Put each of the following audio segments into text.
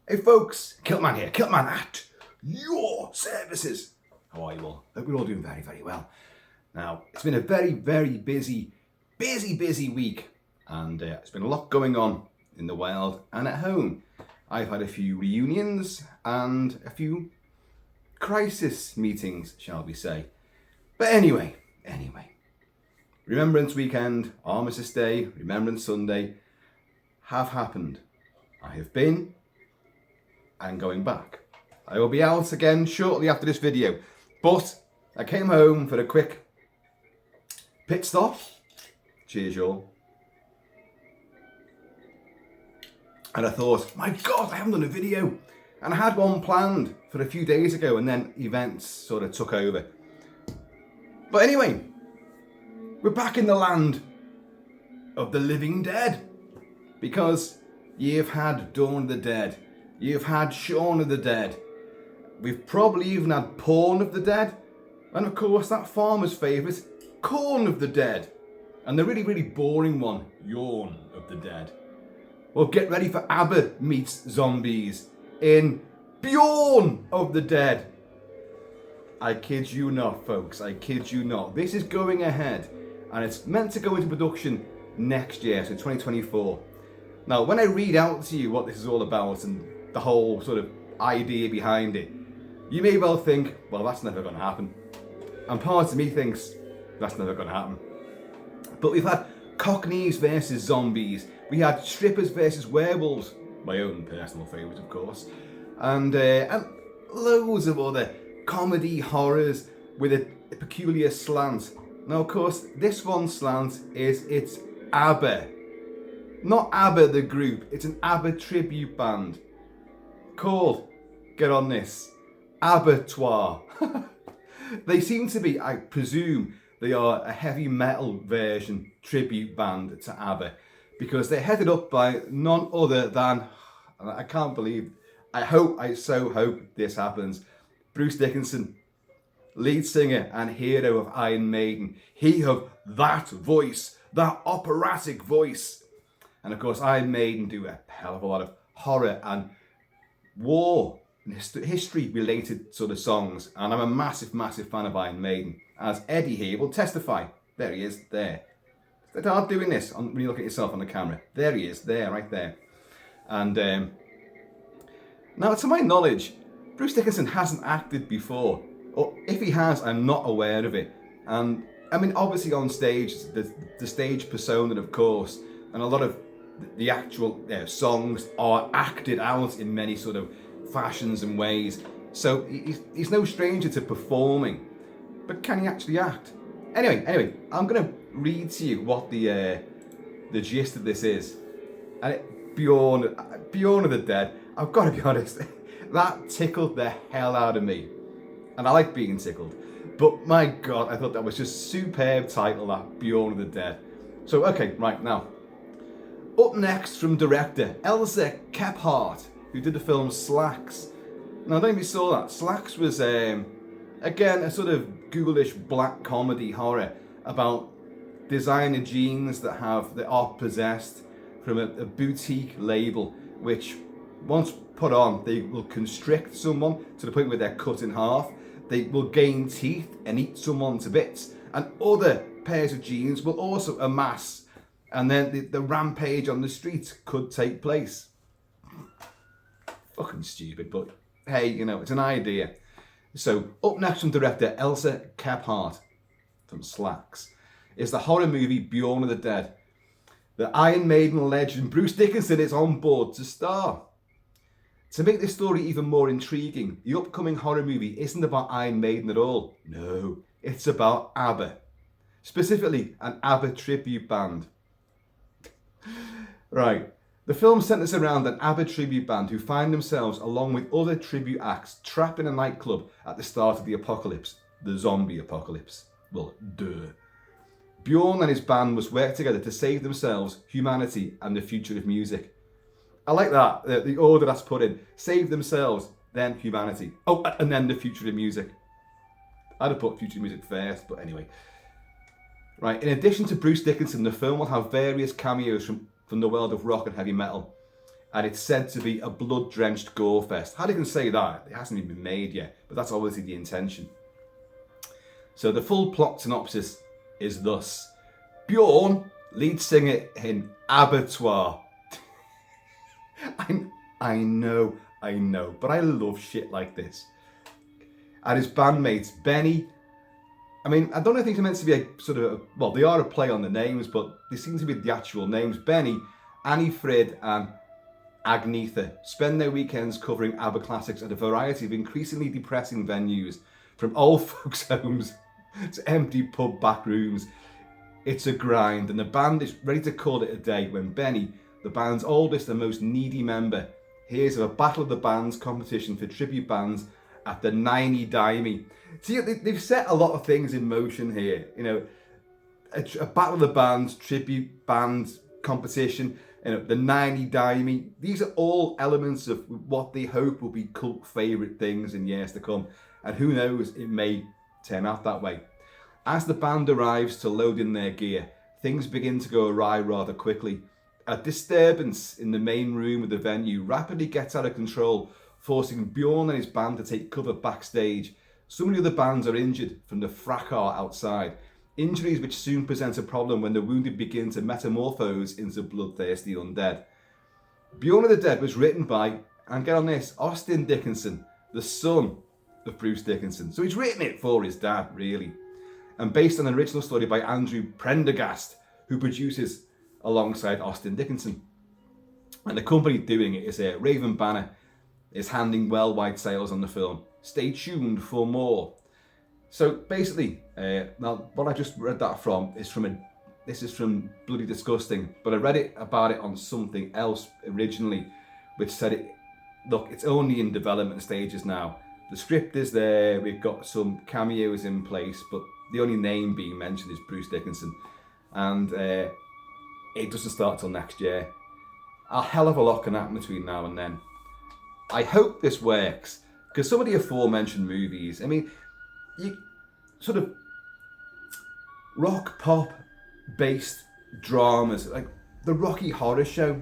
Hey folks, KILT-MAN here, KILT-MAN at your services. How are you all? Hope you're all doing very, very well. Now, it's been a very, very busy week, and there's been a lot going on in the wild and at home. I've had a few reunions and a few crisis meetings, shall we say. But anyway, Remembrance Weekend, Armistice Day, Remembrance Sunday have happened. I have been and going back. I will be out again shortly after this video, but I came home for a quick pit stop. Cheers, y'all. And I thought, my God, I haven't done a video. And I had one planned for a few days ago, and then events sort of took over. But anyway, we're back in the land of the living dead, because you've had Dawn of the Dead, you've had Shaun of the Dead, we've probably even had Porn of the Dead, and of course that farmer's favourite, Corn of the Dead, and the really, really boring one, Yawn of the Dead. Well, get ready for ABBA meets zombies in BJORN of the Dead. I kid you not, folks, I kid you not. This is going ahead, and it's meant to go into production next year, so 2024. Now, when I read out to you what this is all about and the whole sort of idea behind it, you may well think, well, that's never going to happen. And part of me thinks, that's never going to happen. But we've had Cockneys versus zombies. We had strippers versus werewolves. My own personal favourite, of course. And loads of other comedy horrors with a peculiar slant. Now, of course, this one slant it's ABBA. Not ABBA the group, it's an ABBA tribute band called, get on this, ABBATOIR. They seem to be, I presume, they are a heavy metal version tribute band to ABBA, because they're headed up by none other than, I can't believe, I so hope this happens, BRUCE Dickinson, lead singer and hero of Iron Maiden. He of that voice, that operatic voice. And of course, Iron Maiden do a hell of a lot of horror and war and history related sort of songs. And I'm a massive, massive fan of Iron Maiden, as Eddie here will testify. There he is, there. It's hard doing this when you look at yourself on the camera. There he is, there, right there. And now, to my knowledge, BRUCE Dickinson hasn't acted before. Or if he has, I'm not aware of it. And I mean, obviously on stage, the stage persona, of course, and a lot of the actual songs are acted out in many sort of fashions and ways. So he's no stranger to performing. But can he actually act? Anyway, I'm going to read to you what the gist of this is. And BJORN of the Dead, I've got to be honest, that tickled the hell out of me. And I like being tickled. But my God, I thought that was just superb title, that BJORN of the Dead. So, okay, right, now. Up next from director Elsa Kephart, who did the film Slacks. Now, I don't know if you saw that. Slacks was, again, a sort of ghoulish black comedy horror about designer jeans that are possessed from a boutique label, which once put on, they will constrict someone to the point where they're cut in half. They will gain teeth and eat someone to bits. And other pairs of jeans will also amass. And then the rampage on the streets could take place. Fucking stupid, but hey, you know, it's an idea. So, up next from director Elsa Kephart from Slacks is the horror movie BJORN of the Dead. The Iron Maiden legend BRUCE Dickinson is on board to star. To make this story even more intriguing, the upcoming horror movie isn't about Iron Maiden at all. No, it's about ABBA. Specifically, an ABBA tribute band. Right, the film centres around an ABBA tribute band who find themselves, along with other tribute acts, trapped in a nightclub at the start of the apocalypse. The zombie apocalypse. Well, duh. BJORN and his band must work together to save themselves, humanity, and the future of music. I like that, the order that's put in. Save themselves, then humanity. Oh, and then the future of music. I'd have put future music first, but anyway. Right, in addition to BRUCE Dickinson, the film will have various cameos from the world of rock and heavy metal. and it's said to be a blood-drenched gore fest. How do you can say that? It hasn't even been made yet, but that's obviously the intention. So the full plot synopsis is thus: BJORN, lead singer in ABBATOIR. I know, but I love shit like this. And his bandmates, Benny. I mean, I don't know if these are meant to be a sort of, well, they are a play on the names, but they seem to be the actual names. Benny, Annie Frid, and Agnetha spend their weekends covering ABBA classics at a variety of increasingly depressing venues, from old folks' homes to empty pub back rooms. It's a grind, and the band is ready to call it a day when Benny, the band's oldest and most needy member, hears of a Battle of the Bands competition for tribute bands at the 90 Daimi. See, they've set a lot of things in motion here. You know, a Battle of the Bands, tribute bands competition, you know, the 90 Daimi. These are all elements of what they hope will be cult favourite things in years to come. And who knows, it may turn out that way. As the band arrives to load in their gear, things begin to go awry rather quickly. A disturbance in the main room of the venue rapidly gets out of control, forcing BJORN and his band to take cover backstage. Some of the other bands are injured from the fracas outside, injuries which soon present a problem when the wounded begin to metamorphose into bloodthirsty undead. BJORN of the Dead was written by, and get on this, Austin Dickinson, the son of Bruce Dickinson. So he's written it for his dad, really. And based on an original story by Andrew Prendergast, who produces alongside Austin Dickinson. And the company doing it is Raven Banner, is handing well wide sales on the film. Stay tuned for more. So basically, now what I just read that from is this is from Bloody Disgusting, but I read it about it on something else originally, which said look, it's only in development stages now. The script is there, we've got some cameos in place, but the only name being mentioned is Bruce Dickinson. And it doesn't start till next year. A hell of a lot can happen between now and then. I hope this works, because some of the aforementioned movies, I mean, you sort of rock pop based dramas, like the Rocky Horror Show,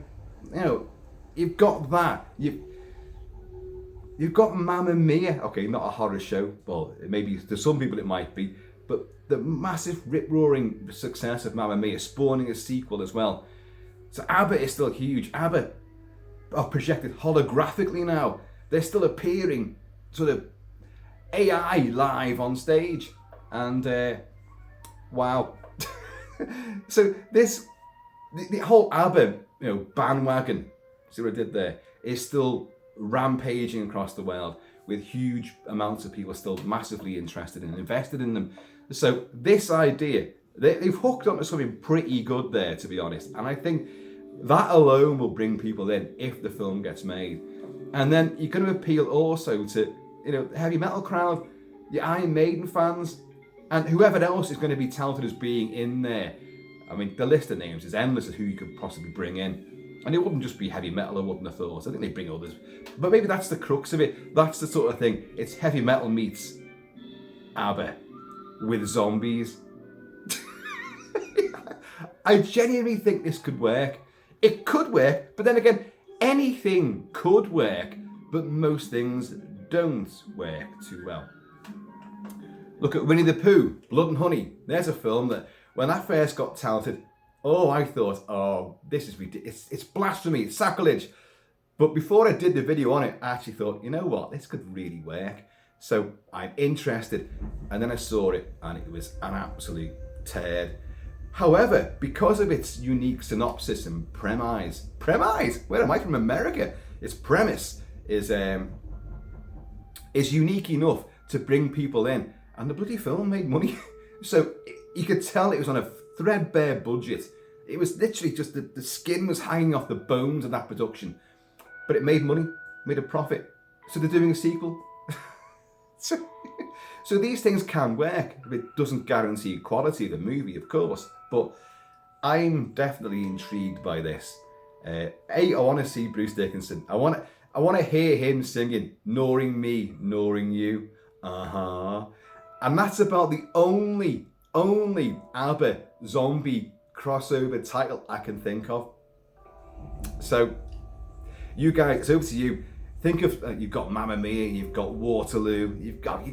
you know, you've got that. You've got Mamma Mia. Okay, not a horror show. Well, maybe to some people it might be, but the massive rip-roaring success of Mamma Mia spawning a sequel as well. So ABBA is still huge. ABBA are projected holographically now. They're still appearing sort of AI live on stage. And wow. So the whole ABBA, you know, bandwagon, see what I did there, is still rampaging across the world with huge amounts of people still massively interested and invested in them. So this idea, they've hooked onto something pretty good there, to be honest. And I think that alone will bring people in if the film gets made. And then you're going to appeal also to, you know, the heavy metal crowd, your Iron Maiden fans, and whoever else is going to be touted as being in there. I mean, the list of names is endless of who you could possibly bring in. And it wouldn't just be heavy metal, I wouldn't have thought. I think they bring others. But maybe that's the crux of it. That's the sort of thing. It's heavy metal meets ABBA with zombies. I genuinely think this could work. It could work, but then again, anything could work, but most things don't work too well. Look at Winnie the Pooh, Blood and Honey. There's a film that, when that first got touted, oh, I thought, oh, this is ridiculous. It's blasphemy, it's sacrilege. But before I did the video on it, I actually thought, you know what, this could really work. So I'm interested. And then I saw it and it was an absolute turd. However, because of its unique synopsis and premise, where am I from America? Its premise is unique enough to bring people in. And the bloody film made money. So you could tell it was on a threadbare budget. It was literally just the skin was hanging off the bones of that production. But it made money, made a profit. So they're doing a sequel. So these things can work. It doesn't guarantee quality of the movie, of course. But I'm definitely intrigued by this. I want to see Bruce Dickinson. I want to hear him singing "Gnawing Me, Gnawing You." Ah-Haaaa. And that's about the only ABBA zombie crossover title I can think of. So You guys, it's over to you. Think of, you've got Mamma Mia, you've got Waterloo, you've got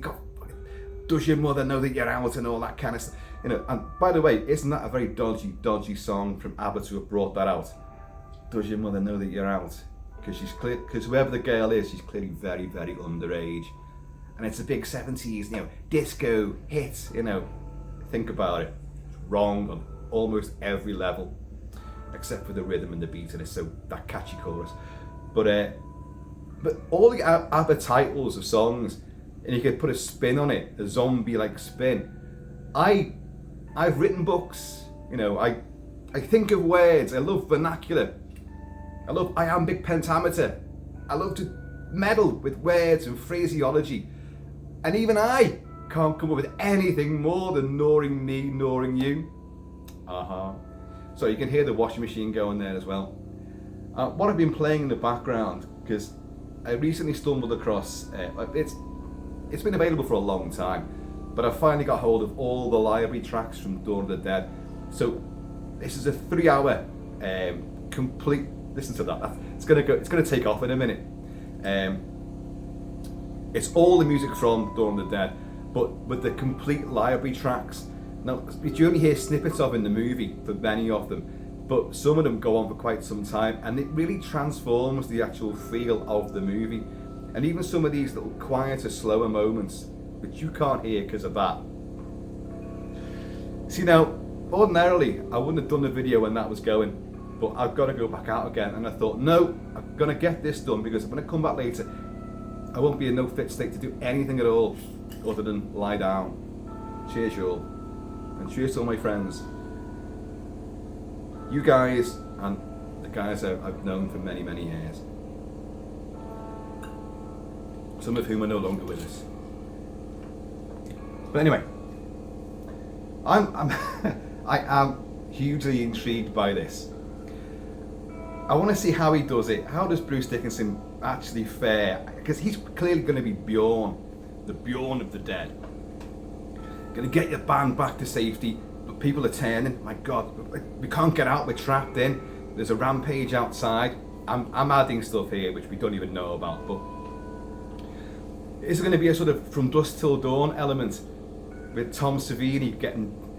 Does Your Mother Know That You're Out and all that kind of stuff. You know, and by the way, isn't that a very dodgy song from ABBA to have brought that out? Does your mother know that you're out? Because whoever the girl is, she's clearly very, very underage. And it's a big 70s, you know, disco hit, you know. Think about it. It's wrong on almost every level, except for the rhythm and the beat, and it's so that catchy chorus. But all the ABBA titles of songs, and you could put a spin on it, a zombie-like spin. I've written books, you know, I think of words, I love vernacular, I love iambic pentameter, I love to meddle with words and phraseology, and even I can't come up with anything more than gnawing me, gnawing you. Ah-Haaaa. So you can hear the washing machine going there as well. What I've been playing in the background, because I recently stumbled across, it's been available for a long time, but I finally got hold of all the library tracks from Dawn of the Dead. So this is a 3-hour complete. Listen to that. It's gonna take off in a minute. It's all the music from Dawn of the Dead, but with the complete library tracks. Now, you only hear snippets of in the movie for many of them, but some of them go on for quite some time, and it really transforms the actual feel of the movie. And even some of these little quieter, slower moments, which you can't hear because of that. See, now, ordinarily, I wouldn't have done the video when that was going, but I've got to go back out again, and I thought, no, I'm going to get this done, because when I come back later, I won't be in no fit state to do anything at all other than lie down. Cheers, you all. And cheers to all my friends. You guys, and the guys I've known for many, many years. Some of whom are no longer with us. But anyway, I am hugely intrigued by this. I want to see how he does it. How does Bruce Dickinson actually fare? Because he's clearly going to be BJORN, the BJORN of the Dead. Going to get your band back to safety, but people are turning. My God, we can't get out. We're trapped in. There's a rampage outside. I'm adding stuff here which we don't even know about, but is it going to be a sort of From Dusk Till Dawn element with Tom Savini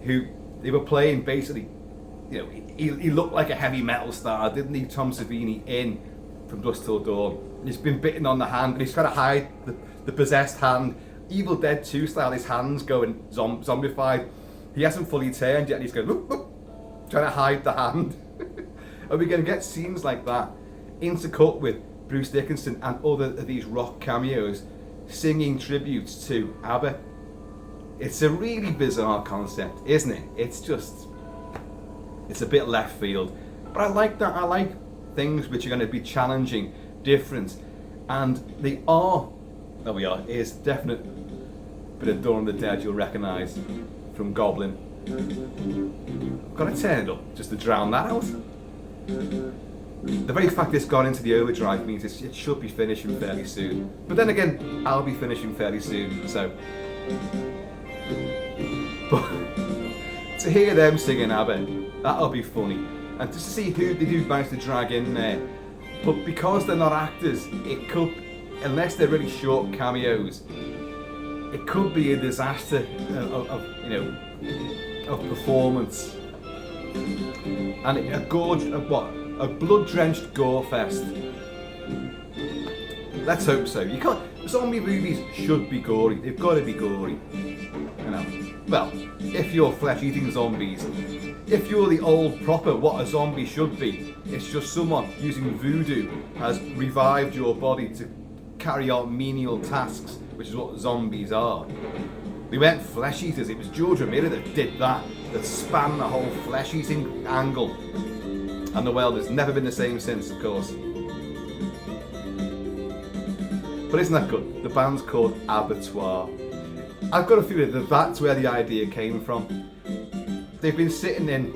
who they were playing basically, you know, he looked like a heavy metal star, didn't he, Tom Savini, in From Dusk Till Dawn. And he's been bitten on the hand, but he's trying to hide the possessed hand. Evil Dead 2 style, his hand's going zombified. He hasn't fully turned yet, and he's going, whoop, whoop, trying to hide the hand. Are we going to get scenes like that intercut with Bruce Dickinson and other of these rock cameos singing tributes to ABBA? It's a really bizarre concept, isn't it? It's a bit left field. But I like that. I like things which are going to be challenging, different, and they are. There we are. Here's definite bit of Dawn of the Dead you'll recognise from Goblin. I've got to turn it up just to drown that out. The very fact it's gone into the overdrive means it should be finishing fairly soon. But then again, I'll be finishing fairly soon, so. But to hear them singing ABBA, that'll be funny. And just to see who they do manage to drag in there. But because they're not actors, it could, unless they're really short cameos, it could be a disaster of performance. And a blood-drenched gore fest. Let's hope so. You can't. Zombie movies should be gory. They've got to be gory. You know. Well, if you're flesh-eating zombies, if you're the old proper what a zombie should be, it's just someone using voodoo has revived your body to carry out menial tasks, which is what zombies are. They weren't flesh eaters. It was George Romero that did that spanned the whole flesh eating angle. And the world has never been the same since, of course. But isn't that good? The band's called ABBATOIR. I've got a feeling that that's where the idea came from. They've been sitting in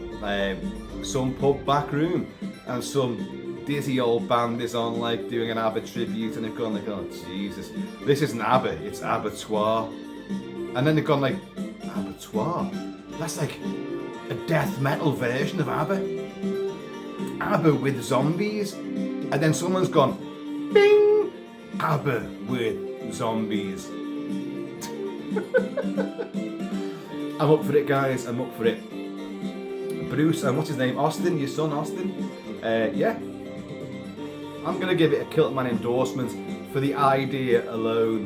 some pub back room, and some dizzy old band is on, like, doing an ABBA tribute, and they've gone like, oh Jesus, this isn't ABBA, it's ABBATOIR. And then they've gone like, ABBATOIR? That's like a death metal version of ABBA. ABBA with zombies? And then someone's gone, bing, ABBA with zombies. I'm up for it, guys. I'm up for it. Bruce, and what's his name? Austin, your son, Austin. Yeah. I'm gonna give it a KILT-MAN endorsement for the idea alone.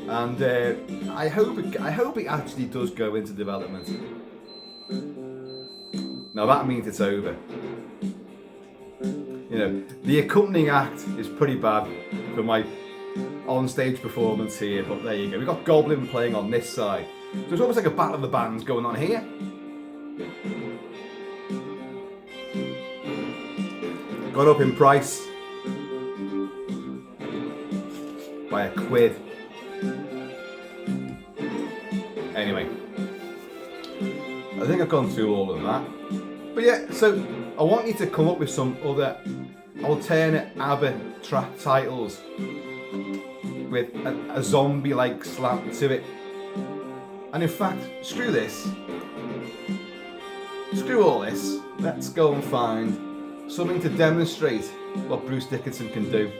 And I hope it actually does go into development. Now that means it's over. You know, the accompanying act is pretty bad for my on-stage performance here, but there you go. We've got Goblin playing on this side. So it's almost like a battle of the bands going on here. Got up in price by £1. Anyway, I think I've gone through all of that. But yeah, so I want you to come up with some other alternate ABBA track titles with a zombie-like slant to it. And in fact, screw this. Screw all this. Let's go and find something to demonstrate what Bruce Dickinson can do.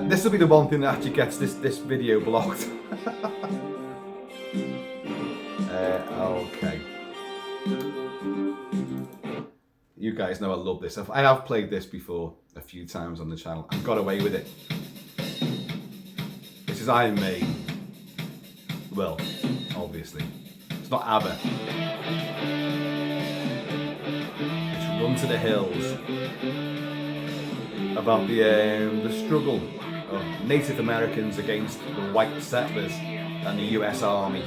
This will be the one thing that actually gets this video blocked. Okay. You guys know I love this. I have played this before a few times on the channel. I've got away with it. This is Iron Maiden. Well, obviously. It's not ABBA. It's Run to the Hills. About the struggle of Native Americans against the white settlers and the US Army.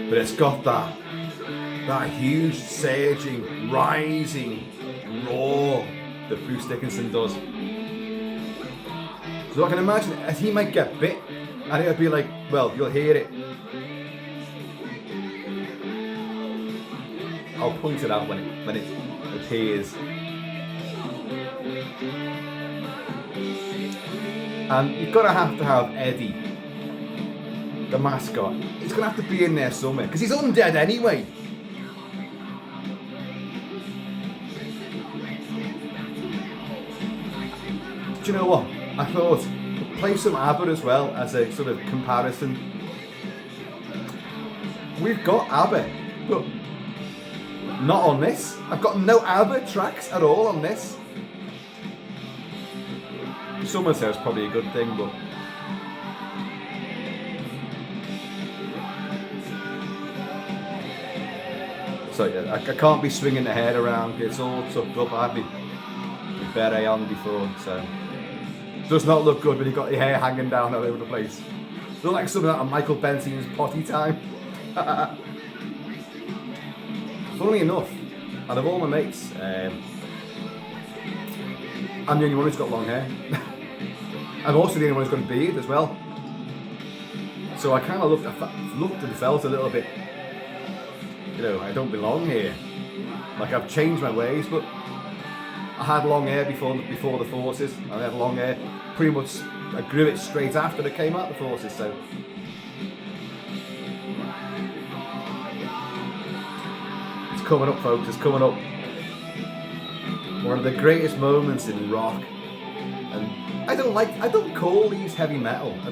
But it's got that huge, surging, rising roar that Bruce Dickinson does. So I can imagine as he might get bit, and it'll be like, well, you'll hear it. I'll point it out when it appears. And you're gonna have to have Eddie, the mascot. He's gonna have to be in there somewhere because he's undead anyway. Do you know what? I thought play some ABBA as well as a sort of comparison. We've got ABBA, but not on this. I've got no ABBA tracks at all on this. Someone says probably a good thing, but so yeah, I can't be swinging the head around. It's all tucked up. I had my beret on before, so it does not look good when you've got your hair hanging down all over the place. It's not like something out of Michael Benson's Potty Time. Funnily enough, out of all my mates, I'm the only one who's got long hair. I'm also the only one who's got a beard as well. So I kind of looked and felt a little bit, you know, I don't belong here. Like I've changed my ways, but I had long hair before the forces. I had long hair pretty much. I grew it straight after I came out the forces. So it's coming up, folks. It's coming up. One of the greatest moments in rock. And I don't call these heavy metal. I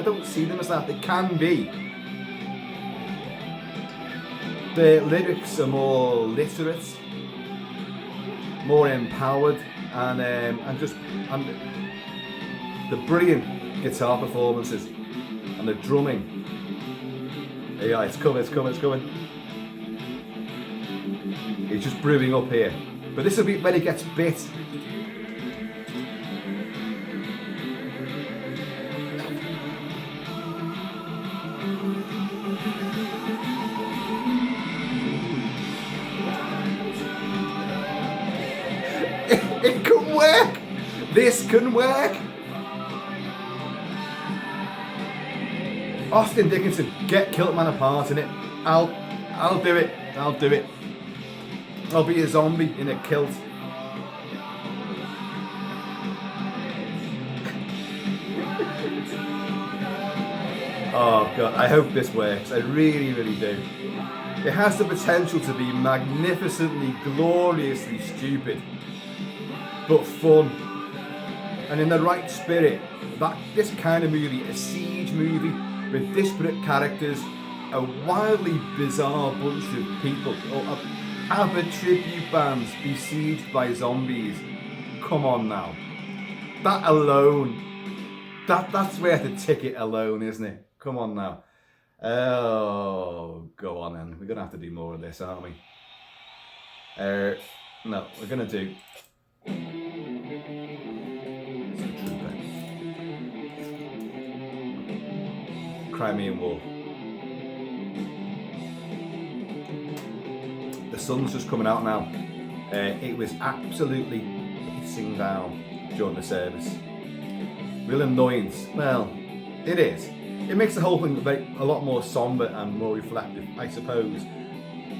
don't see them as that. They can be. The lyrics are more literate, more empowered, and the brilliant guitar performances and the drumming. Yeah, it's coming. It's just brewing up here. But this will be when he gets bit. It can work! This can work! Austin Dickinson, get KILT-MAN apart in it. I'll do it. I'll do it. I'll be a zombie in a kilt. Oh God, I hope this works. I really, really do. It has the potential to be magnificently, gloriously stupid, but fun. And in the right spirit, this kind of movie, a siege movie with disparate characters, a wildly bizarre bunch of people, or ABBA tribute bands besieged by zombies. Come on now. That alone, that's worth a ticket alone, isn't it? Come on now. Oh, go on then. We're going to have to do more of this, aren't we? No, we're going to do... Crimean War. The sun's just coming out now. It was absolutely pissing down during the service. Real annoyance. Well, it is. It makes the whole thing a lot more somber and more reflective, I suppose.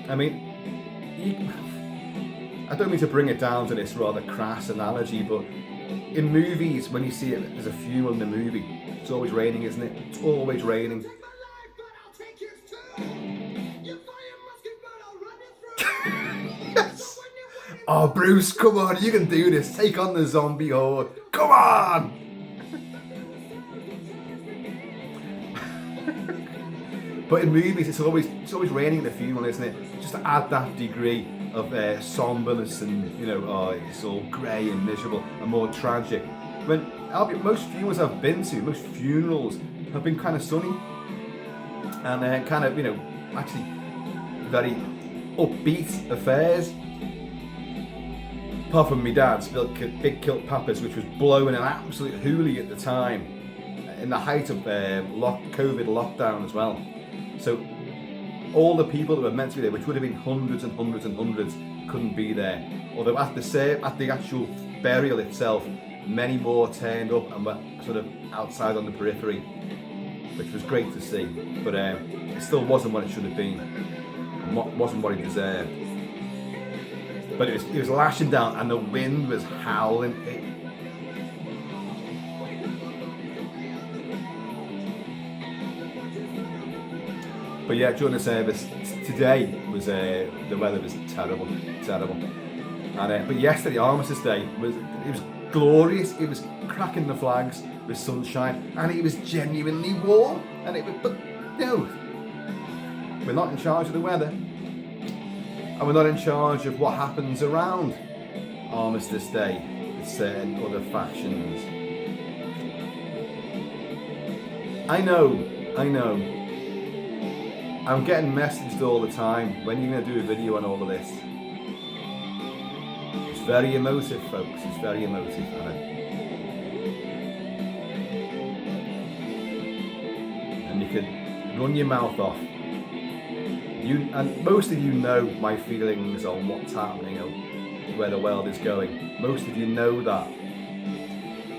I mean, I don't mean to bring it down to this rather crass analogy, but in movies, when you see it as a funeral in the movie, it's always raining, isn't it? It's always raining. Yes. Oh, Bruce, come on, you can do this. Take on the zombie horde. Come on! But in movies, it's always raining at the funeral, isn't it? Just to add that degree of somberness and, you know, oh, it's all grey and miserable and more tragic. When most funerals I've been to, most funerals have been kind of sunny and kind of, you know, actually very upbeat affairs. Apart from my dad's big Kilt Papas, which was blowing an absolute hoolie at the time, in the height of COVID lockdown as well. So all the people that were meant to be there, which would have been hundreds and hundreds and hundreds, couldn't be there. Although at the actual burial itself, many more turned up and were sort of outside on the periphery, which was great to see. But it still wasn't what it should have been, and wasn't what it deserved. But it was lashing down, and the wind was howling. But yeah, during the service today was the weather was terrible. And but yesterday, Armistice Day, it was glorious. It was cracking the flags with sunshine, and it was genuinely warm. And but no, we're not in charge of the weather, and we're not in charge of what happens around Armistice Day with certain other factions. I know. I'm getting messaged all the time, when are you going to do a video on all of this? It's very emotive, folks, it's very emotive. And you can run your mouth off. And most of you know my feelings on what's happening, where the world is going. Most of you know that.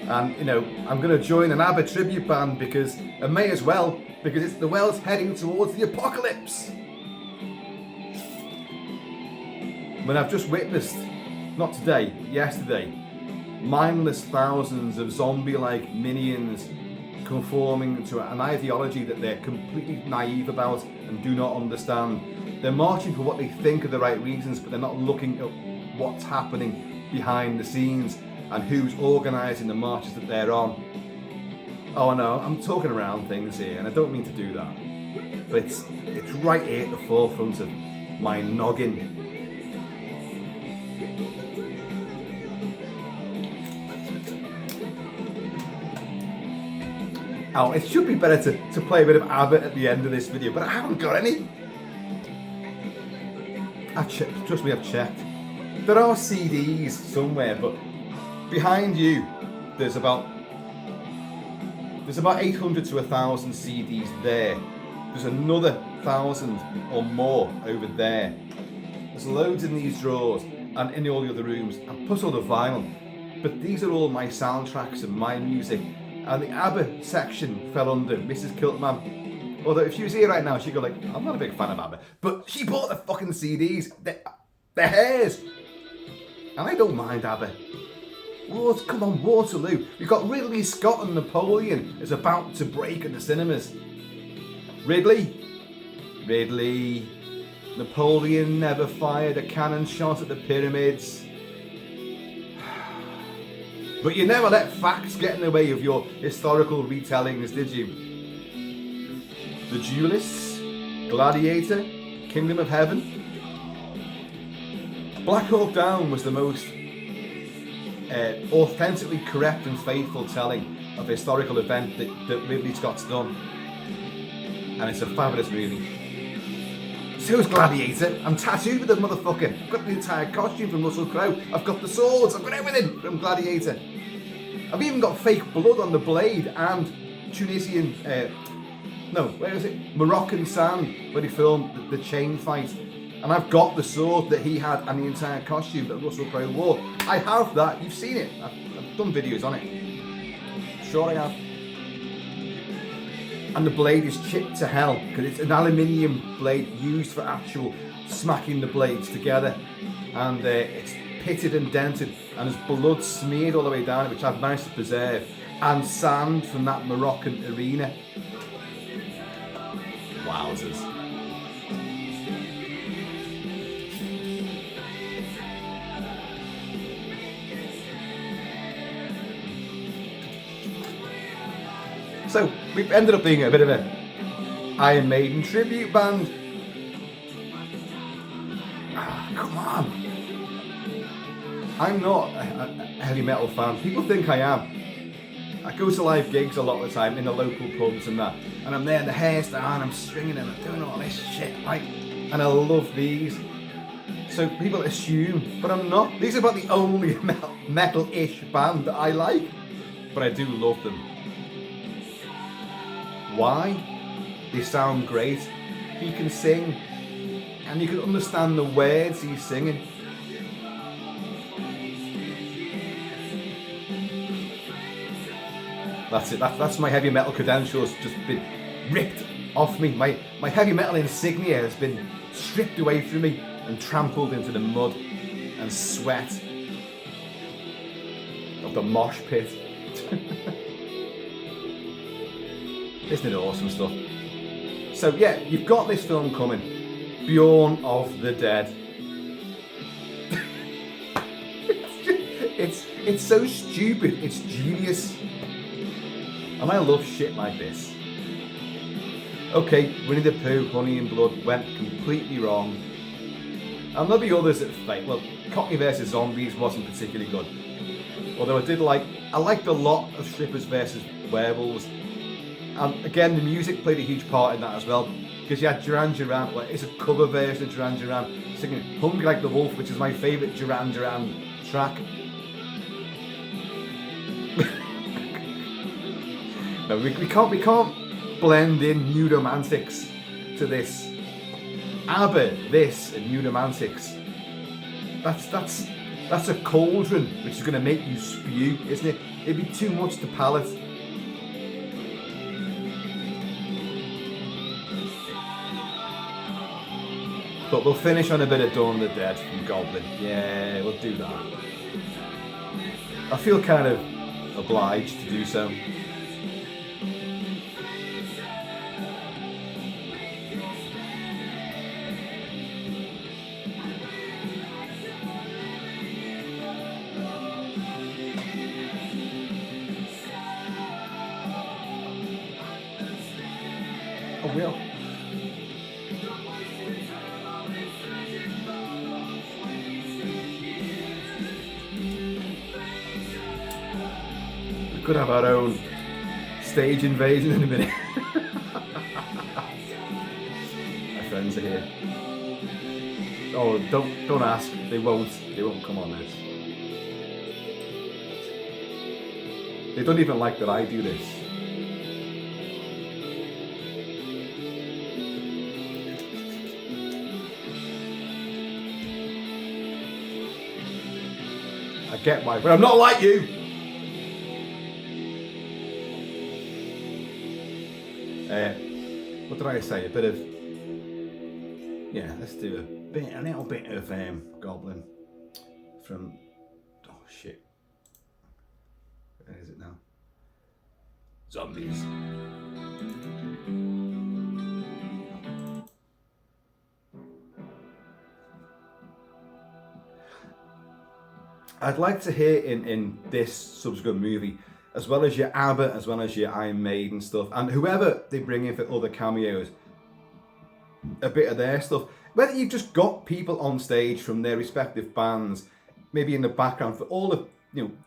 And, you know, I'm going to join an ABBA tribute band because I may as well, because the world's heading towards the apocalypse. When I've just witnessed, not today, but yesterday, mindless thousands of zombie-like minions conforming to an ideology that they're completely naive about and do not understand. They're marching for what they think are the right reasons, but they're not looking at what's happening behind the scenes and who's organising the marches that they're on. Oh no, I'm talking around things here, and I don't mean to do that. But it's right here at the forefront of my noggin. Oh, it should be better to play a bit of ABBA at the end of this video, but I haven't got any. Trust me, I've checked. There are CDs somewhere, but behind you, there's about 800 to 1,000 CDs there. There's another 1,000 or more over there. There's loads in these drawers and in all the other rooms. I've put all the vinyl, but these are all my soundtracks and my music. And the ABBA section fell under Mrs. KILT-MAN. Although if she was here right now, she'd go like, I'm not a big fan of ABBA, but she bought the fucking CDs. They're hers. And I don't mind ABBA. Come on, Waterloo. We've got Ridley Scott and Napoleon is about to break at the cinemas. Ridley. Napoleon never fired a cannon shot at the pyramids. But you never let facts get in the way of your historical retellings, did you? The Duelists, Gladiator, Kingdom of Heaven. Black Hawk Down was the most authentically correct and faithful telling of a historical event that Ridley Scott's done. And it's a fabulous movie. So is Gladiator. I'm tattooed with the motherfucker. I've got the entire costume from Russell Crowe. I've got the swords. I've got everything from Gladiator. I've even got fake blood on the blade and Tunisian, Moroccan sand where he filmed the chain fight. And I've got the sword that he had and the entire costume that Russell Crowe wore. I have that. You've seen it. I've done videos on it. Sure I have. And the blade is chipped to hell because it's an aluminium blade used for actual smacking the blades together. And it's pitted and dented and there's blood smeared all the way down it, which I've managed to preserve. And sand from that Moroccan arena. Wowzers. So we've ended up being a bit of a Iron Maiden tribute band. Come on. I'm not a heavy metal fan. People think I am. I go to live gigs a lot of the time in the local pubs and that. And I'm there in the hairstyle and I'm stringing and I'm doing all this shit, right? And I love these. So people assume, but I'm not. These are about the only metal-ish band that I like. But I do love them. Why? They sound great. He can sing, and you can understand the words he's singing. That's it. That's my heavy metal credentials just been ripped off me. My heavy metal insignia has been stripped away from me and trampled into the mud and sweat of the mosh pit. Isn't it awesome stuff? So yeah, you've got this film coming, BJORN of the Dead. it's so stupid, it's genius. And I love shit like this. Okay, Winnie the Pooh, Honey and Blood went completely wrong. And there'll be others that fake. Well, Cockney vs Zombies wasn't particularly good. Although I liked a lot of Strippers vs Werewolves. And again, the music played a huge part in that as well. Because you had Duran Duran, well, it's a cover version of Duran Duran, singing Hungry Like the Wolf, which is my favourite Duran Duran track. No, we can't blend in New Romantics to this. ABBA, this, and New Romantics. That's a cauldron which is going to make you spew, isn't it? It'd be too much to palate. But we'll finish on a bit of Dawn of the Dead from Goblin. Yeah, we'll do that. I feel kind of obliged to do so. I will. We could have our own stage invasion in a minute. My friends are here. Oh, don't ask. They won't come on this. They don't even like that I do this. I get why, but I'm not like you. What did I say? A bit of, yeah. Let's do a little bit of Goblin from. Oh shit! Where is it now? Zombies. I'd like to hear in this subsequent movie, as well as your ABBA, as well as your Iron Maiden stuff, and whoever they bring in for other cameos, a bit of their stuff. Whether you've just got people on stage from their respective bands, maybe in the background for all of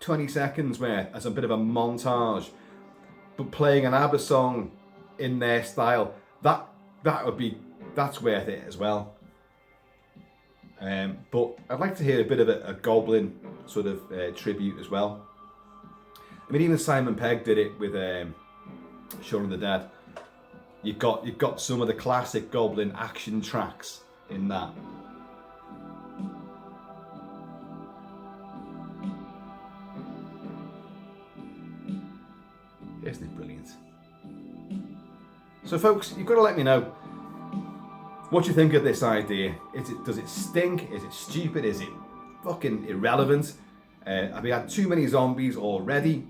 20 seconds, where as a bit of a montage, but playing an ABBA song in their style, that's worth it as well. But I'd like to hear a bit of a Goblin sort of tribute as well. I mean, even Simon Pegg did it with Shaun of the Dead. You've got some of the classic Goblin action tracks in that. Isn't it brilliant? So folks, you've got to let me know what you think of this idea. Does it stink? Is it stupid? Is it fucking irrelevant? Have we had too many zombies already?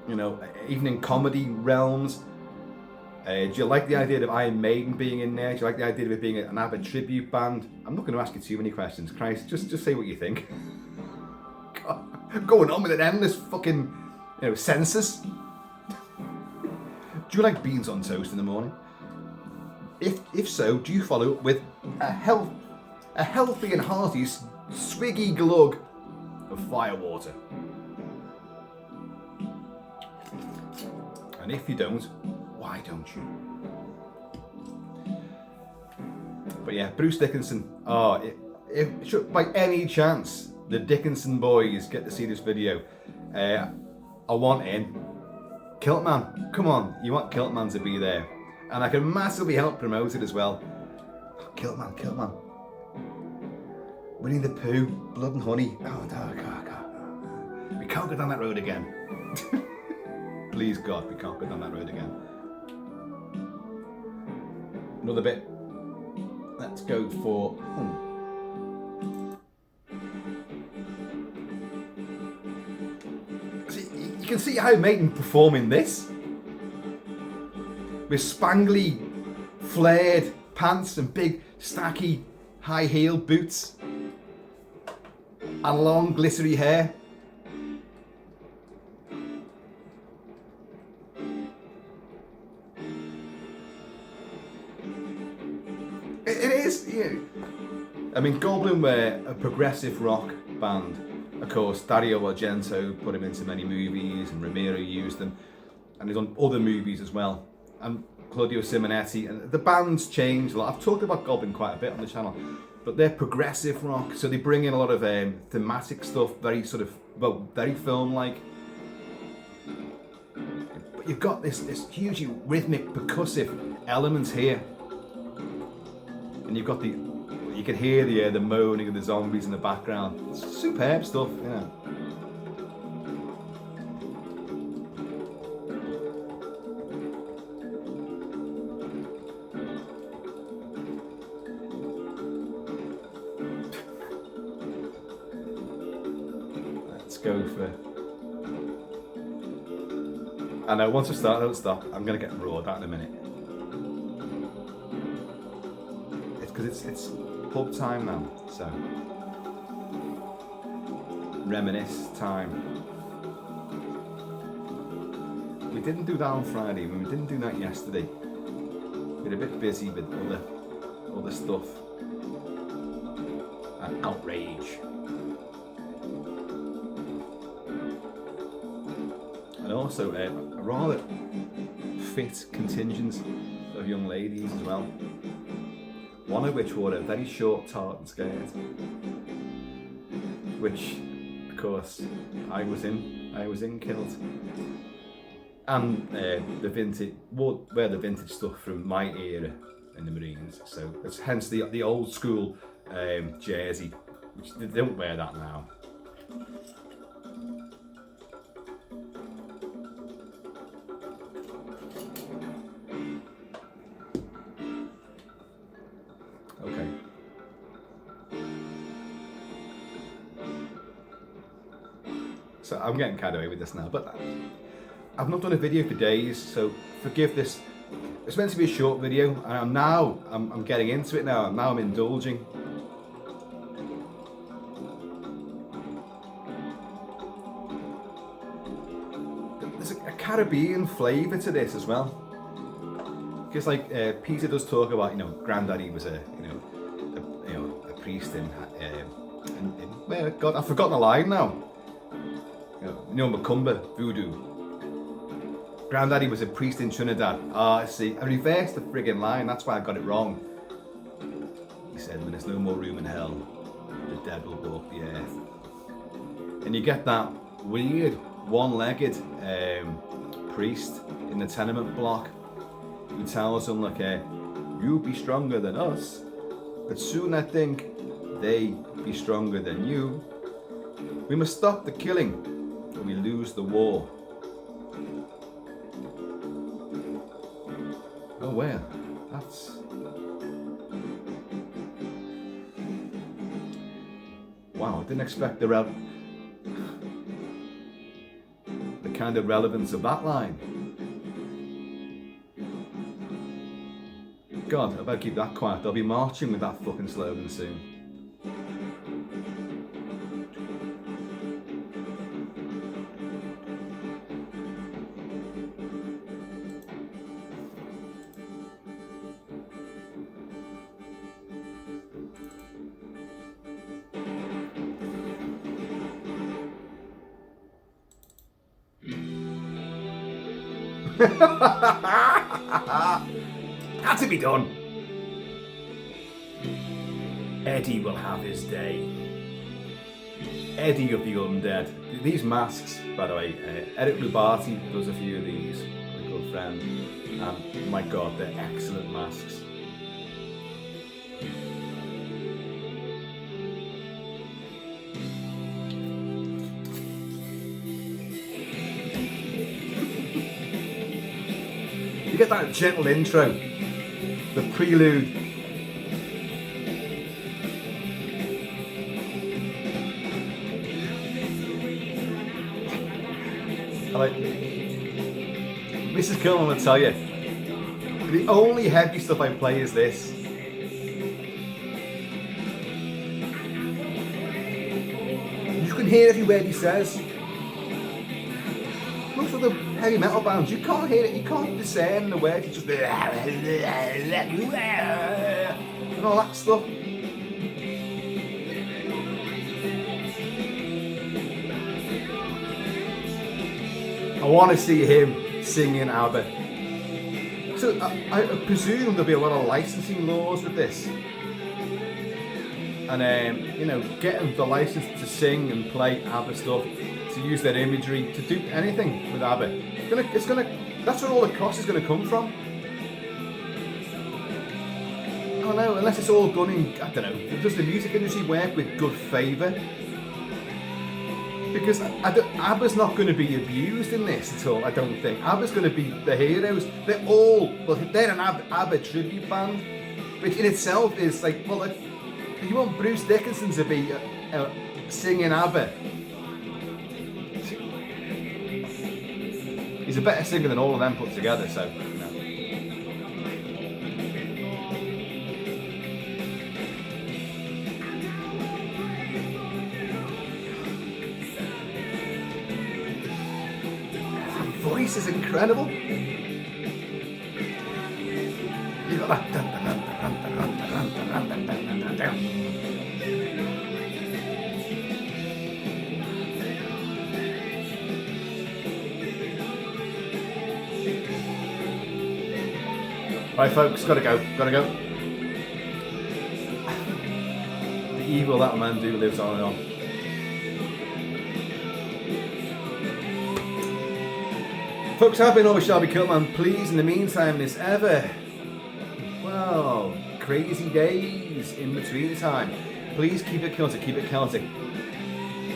Even in comedy realms. Do you like the idea of Iron Maiden being in there? Do you like the idea of it being an ABBA tribute band? I'm not going to ask you too many questions, Christ. Just say what you think. God, going on with an endless fucking census. Do you like beans on toast in the morning? If so, do you follow up with a healthy and hearty swiggy glug of firewater? And if you don't, why don't you? But yeah, Bruce Dickinson. If by any chance the Dickinson boys get to see this video, I want in. KILT-MAN, come on, you want KILT-MAN to be there. And I can massively help promote it as well. KILT-MAN. Winnie the Pooh, Blood and Honey. Oh, God. We can't go down that road again. Please, God, we can't go down that road again. Another bit. Let's go for... You can see how Maiden performing this. With spangly, flared pants and big, stacky, high-heel boots. And long, glittery hair. It is, I mean, Goblin were a progressive rock band. Of course, Dario Argento put him into many movies, and Romero used them, and he's done other movies as well. And Claudio Simonetti, and the band's changed a lot. I've talked about Goblin quite a bit on the channel, but they're progressive rock, so they bring in a lot of thematic stuff, very very film-like. But you've got this hugely rhythmic, percussive element here, and you've got you can hear the moaning of the zombies in the background. It's superb stuff, yeah. Let's go for... I know, once I start, I don't stop. I'm going to get roared at in a minute. It's because it's pub time now, so reminisce time. We didn't do that on Friday, we didn't do that yesterday. We're a bit busy with other stuff and outrage. And also a rather fit contingent of young ladies as well. One of which wore a very short tartan skirt, which, of course, I was in Kilt, and the vintage, wear the vintage stuff from my era in the Marines. So it's hence the old school jersey, which they don't wear that now. So I'm getting carried away with this now, but I've not done a video for days, so forgive this. It's meant to be a short video, and I'm getting into it now. Now I'm indulging. there's a Caribbean flavour to this as well. Because like Peter does talk about, you know, Granddaddy was a priest in well, God, I've forgotten the line now. You know, Macumba, voodoo. Granddaddy was a priest in Trinidad. Ah, see, I reversed the friggin' line, that's why I got it wrong. He said, when there's no more room in hell, the dead will walk the earth. And you get that weird, one-legged priest in the tenement block who tells them, like, you be stronger than us, but soon I think they be stronger than you. We must stop the killing, or we lose the war. Oh, well, that's... Wow, I didn't expect the kind of relevance of that line. God, I better keep that quiet. They'll be marching with that fucking slogan soon. Had to be done. Eddie will have his day. Eddie of the Undead. These masks, by the way, Eric Rubati does a few of these, my good friend, and my God, they're excellent masks. You get that gentle intro, the prelude. Like, Mrs. Kilman will tell you, the only heavy stuff I play is this. You can hear every word he says. Most of the heavy metal bands, you can't hear it, you can't discern the words, it's just and all that stuff. I want to see him singing ABBA. So I presume there'll be a lot of licensing laws with this. And you know, getting the license to sing and play ABBA stuff, to use their imagery, to do anything with ABBA. That's where all the cost is going to come from. I don't know, unless it's all done in, I don't know, does the music industry work with good favour? Because ABBA's not going to be abused in this at all, I don't think. ABBA's going to be the heroes. They're an ABBA tribute band, which in itself is like, well, you want Bruce Dickinson to be singing ABBA. He's a better singer than all of them put together, so, you know. That voice is incredible. You got that. Right, folks, gotta go. The evil that man do lives on and on. Folks, I've been always shall be KILT-MAN. Please, in the meantime, this ever, well, crazy days in between time, please keep it Celtic, keep it Celtic.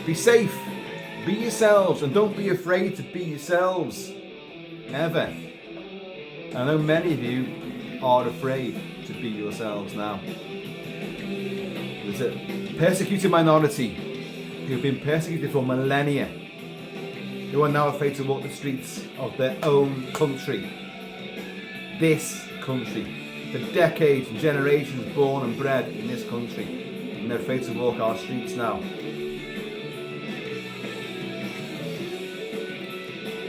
Be safe, be yourselves, and don't be afraid to be yourselves. Ever. I know many of you are afraid to be yourselves now. There's a persecuted minority who have been persecuted for millennia, who are now afraid to walk the streets of their own country. This country. For decades and generations born and bred in this country. And they're afraid to walk our streets now.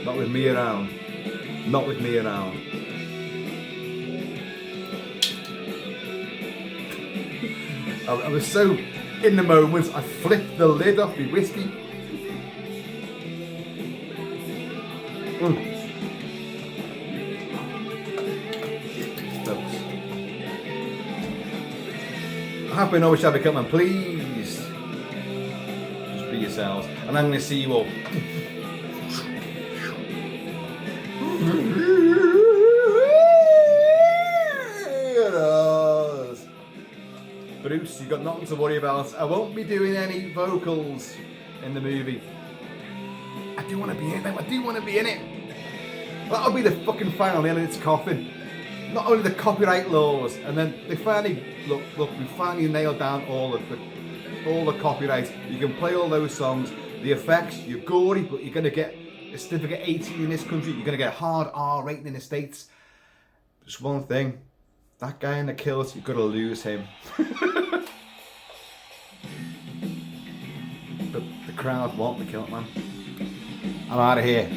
Not with me around. Not with me around. I was so in the moment, I flipped the lid off my whiskey. I have been always shabby KILT-MAN, please. Just be yourselves. And I'm going to see you all. Bruce, you've got nothing to worry about. I won't be doing any vocals in the movie. I do want to be in it though, I do want to be in it. That'll be the fucking final nail in its coffin. Not only the copyright laws, and then they finally, look, we finally nailed down all the copyrights. You can play all those songs, the effects, you're gory, but you're going to get a certificate 18 in this country, you're going to get a hard R rating in the States. Just one thing, that guy in the kilt, you've got to lose him. But the crowd want the KILT-MAN. I'm out of here.